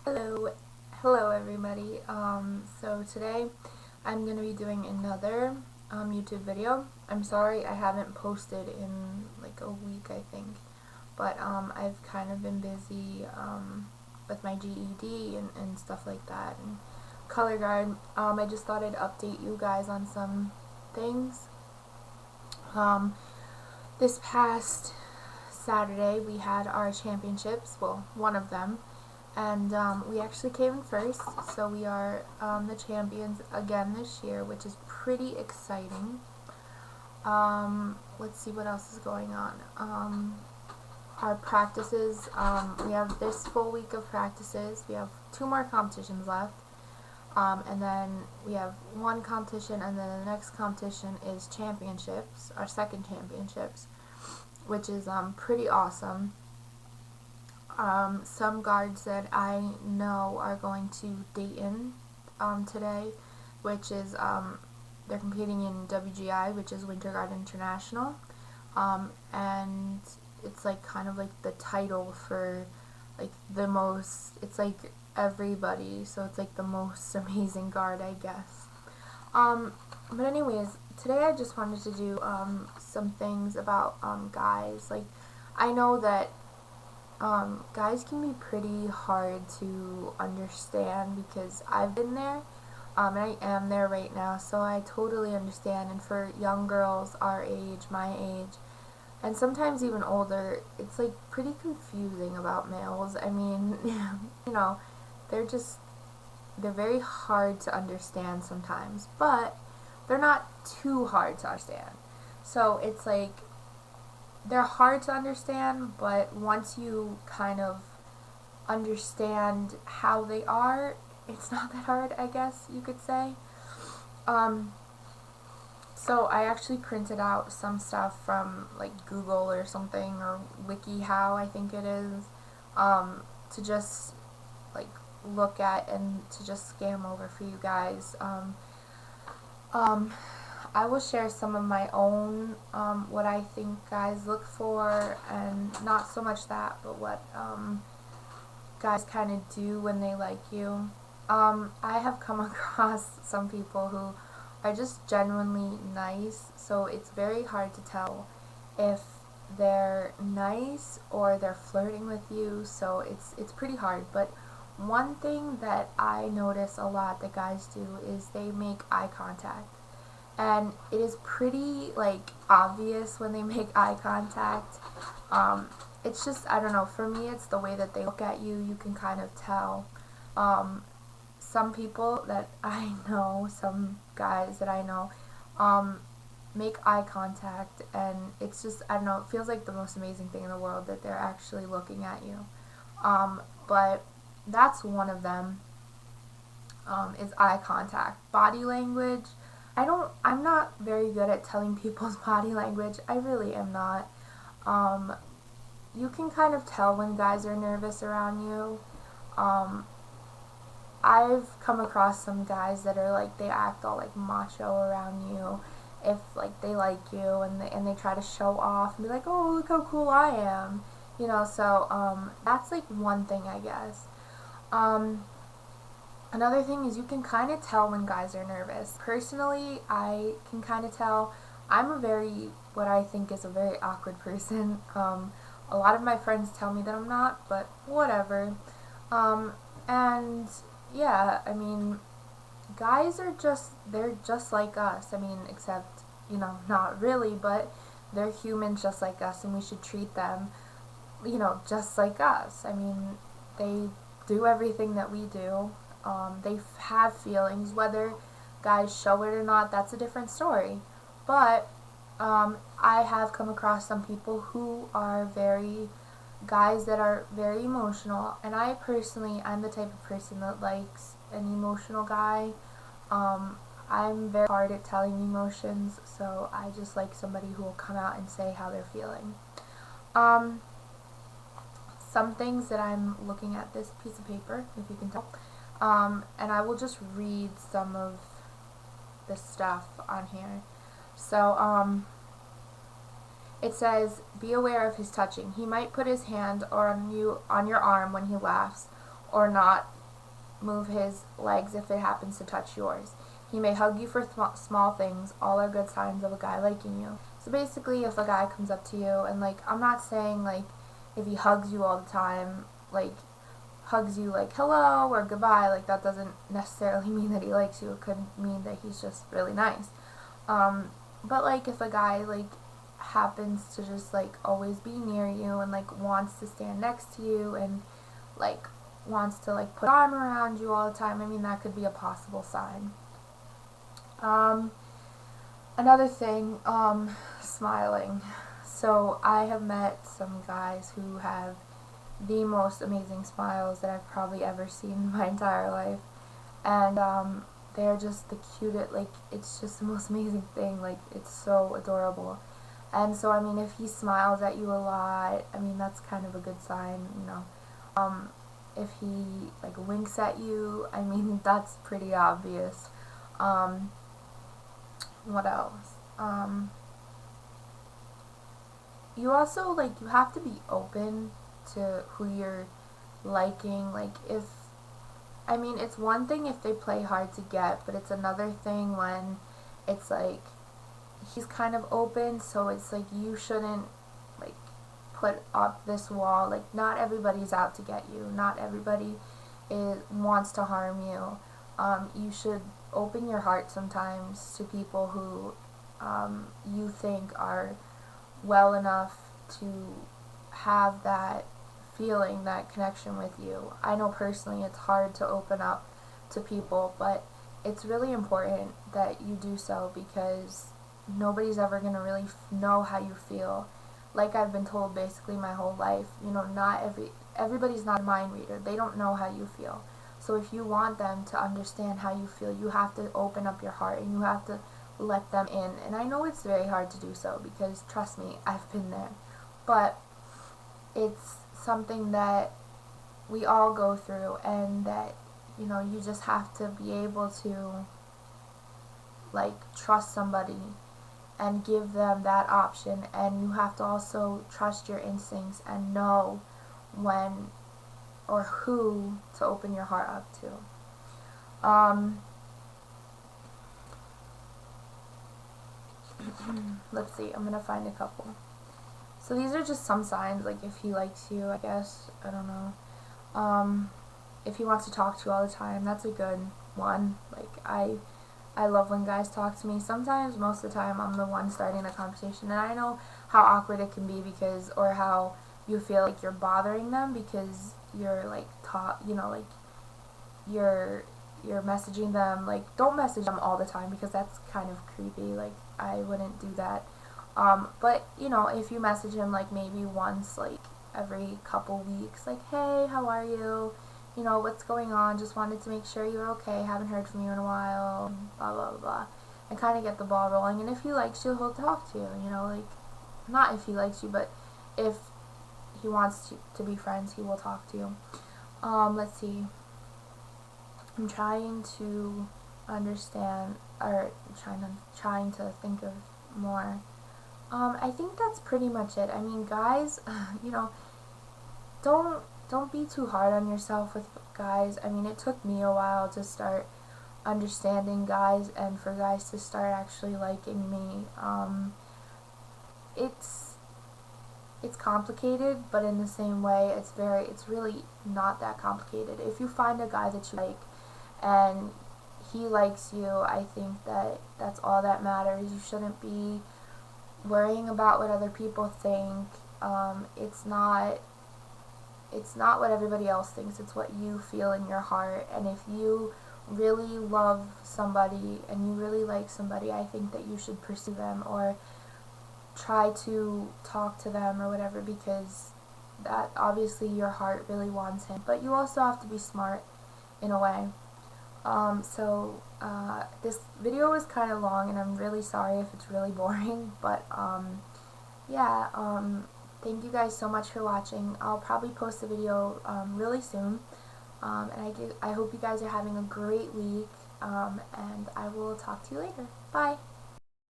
Hello everybody. So today I'm going to be doing another YouTube video. I'm sorry I haven't posted in like a week, I think, but I've kind of been busy with my GED and stuff like that, and color guard. I just thought I'd update you guys on some things. This past Saturday we had our championships, well, one of them, and we actually came in first, so we are the champions again this year, which is pretty exciting. Let's see what else is going on. Our practices, we have this full week of practices. We have 2 more competitions left, and then we have 1 competition, and then the next competition is championships, our second championships, which is pretty awesome. Some guards that I know are going to Dayton today, which is they're competing in WGI, which is Winter Guard International, and it's like kind of like the title for like the most, it's like everybody, so it's like the most amazing guard, I guess. But anyways, today I just wanted to do some things about guys. Like, I know that guys can be pretty hard to understand because I've been there, and I am there right now, so I totally understand. And for young girls our age, my age, and sometimes even older, it's like pretty confusing about males. I mean, you know, they're very hard to understand sometimes, but they're not too hard to understand. So it's like, they're hard to understand, but once you kind of understand how they are, it's not that hard, I guess you could say. So I actually printed out some stuff from like Google or something, or WikiHow, I think it is, to just like look at and to just scan over for you guys. I will share some of my own, what I think guys look for, and not so much that, but what guys kind of do when they like you. I have come across some people who are just genuinely nice, so it's very hard to tell if they're nice or they're flirting with you, so it's pretty hard. But one thing that I notice a lot that guys do is they make eye contact. And it is pretty, like, obvious when they make eye contact. It's just, I don't know, for me it's the way that they look at you. You can kind of tell. Some people that I know, some guys that I know, make eye contact, and it's just, I don't know, it feels like the most amazing thing in the world that they're actually looking at you. But that's one of them, is eye contact. Body language, I'm not very good at telling people's body language. I really am not. You can kind of tell when guys are nervous around you. I've come across some guys that are like, they act all like macho around you if like they like you, and they try to show off and be like, oh, look how cool I am, you know. So that's like one thing, I guess. Another thing is you can kind of tell when guys are nervous. Personally, I can kind of tell. I'm what I think is a very awkward person. A lot of my friends tell me that I'm not, but whatever. And yeah, I mean, guys are they're just like us. I mean, except, you know, not really, but they're humans just like us, and we should treat them, you know, just like us. I mean, they do everything that we do. They have feelings. Whether guys show it or not, that's a different story. But I have come across some people who are guys that are very emotional, and I'm the type of person that likes an emotional guy. I'm very hard at telling emotions, so I just like somebody who will come out and say how they're feeling. Some things that I'm looking at this piece of paper, if you can tell. And I will just read some of the stuff on here. So, it says, be aware of his touching. He might put his hand on your arm when he laughs, or not move his legs if it happens to touch yours. He may hug you for small things. All are good signs of a guy liking you. So basically, if a guy comes up to you and, like, I'm not saying, like, if he hugs you all the time, like, hugs you like hello or goodbye, like, that doesn't necessarily mean that he likes you. It could mean that he's just really nice. But, like, if a guy, like, happens to just, like, always be near you and, like, wants to stand next to you and, like, wants to, like, put an arm around you all the time, I mean, that could be a possible sign. Another thing, smiling. So I have met some guys who have the most amazing smiles that I've probably ever seen in my entire life, and they're just the cutest, like, it's just the most amazing thing, like, it's so adorable. And so, I mean, if he smiles at you a lot, I mean, that's kind of a good sign, you know. If he, like, winks at you, I mean, that's pretty obvious. What else? You also, like, you have to be open to who you're liking. Like, if, I mean, it's one thing if they play hard to get, but it's another thing when it's, like, he's kind of open, so it's, like, you shouldn't, like, put up this wall. Like, not everybody's out to get you. Not everybody wants to harm you. You should open your heart sometimes to people who you think are well enough to have that feeling, that connection with you. I know personally it's hard to open up to people, but it's really important that you do so, because nobody's ever going to really know how you feel. Like I've been told basically my whole life, you know, everybody's not a mind reader. They don't know how you feel. So if you want them to understand how you feel, you have to open up your heart and you have to let them in. And I know it's very hard to do so, because trust me, I've been there. But it's something that we all go through, and that, you know, you just have to be able to, like, trust somebody and give them that option. And you have to also trust your instincts and know when or who to open your heart up to. Let's see, I'm gonna find a couple. So these are just some signs, like if he likes you, I guess, I don't know. If he wants to talk to you all the time, that's a good one. Like, I love when guys talk to me. Sometimes, most of the time, I'm the one starting the conversation, and I know how awkward it can be, because, or how you feel like you're bothering them because you're, like, you know, like, you're messaging them. Like, don't message them all the time, because that's kind of creepy. Like, I wouldn't do that. But, you know, if you message him, like, maybe once, like, every couple weeks, like, hey, how are you? You know, what's going on? Just wanted to make sure you're okay. Haven't heard from you in a while. Blah, blah, blah. And kind of get the ball rolling. And if he likes you, he'll talk to you. You know, like, not if he likes you, but if he wants to be friends, he will talk to you. Let's see. I'm trying to understand, or trying to think of more. I think that's pretty much it. I mean, guys, you know, don't be too hard on yourself with guys. I mean, it took me a while to start understanding guys, and for guys to start actually liking me. It's complicated, but in the same way, it's really not that complicated. If you find a guy that you like and he likes you, I think that that's all that matters. You shouldn't be worrying about what other people think. It's not what everybody else thinks. It's what you feel in your heart. And if you really love somebody and you really like somebody, I think that you should pursue them or try to talk to them or whatever, because that obviously your heart really wants him. But you also have to be smart in a way. This video was kind of long, and I'm really sorry if it's really boring, but yeah, thank you guys so much for watching. I'll probably post a video really soon, and I hope you guys are having a great week, and I will talk to you later. Bye!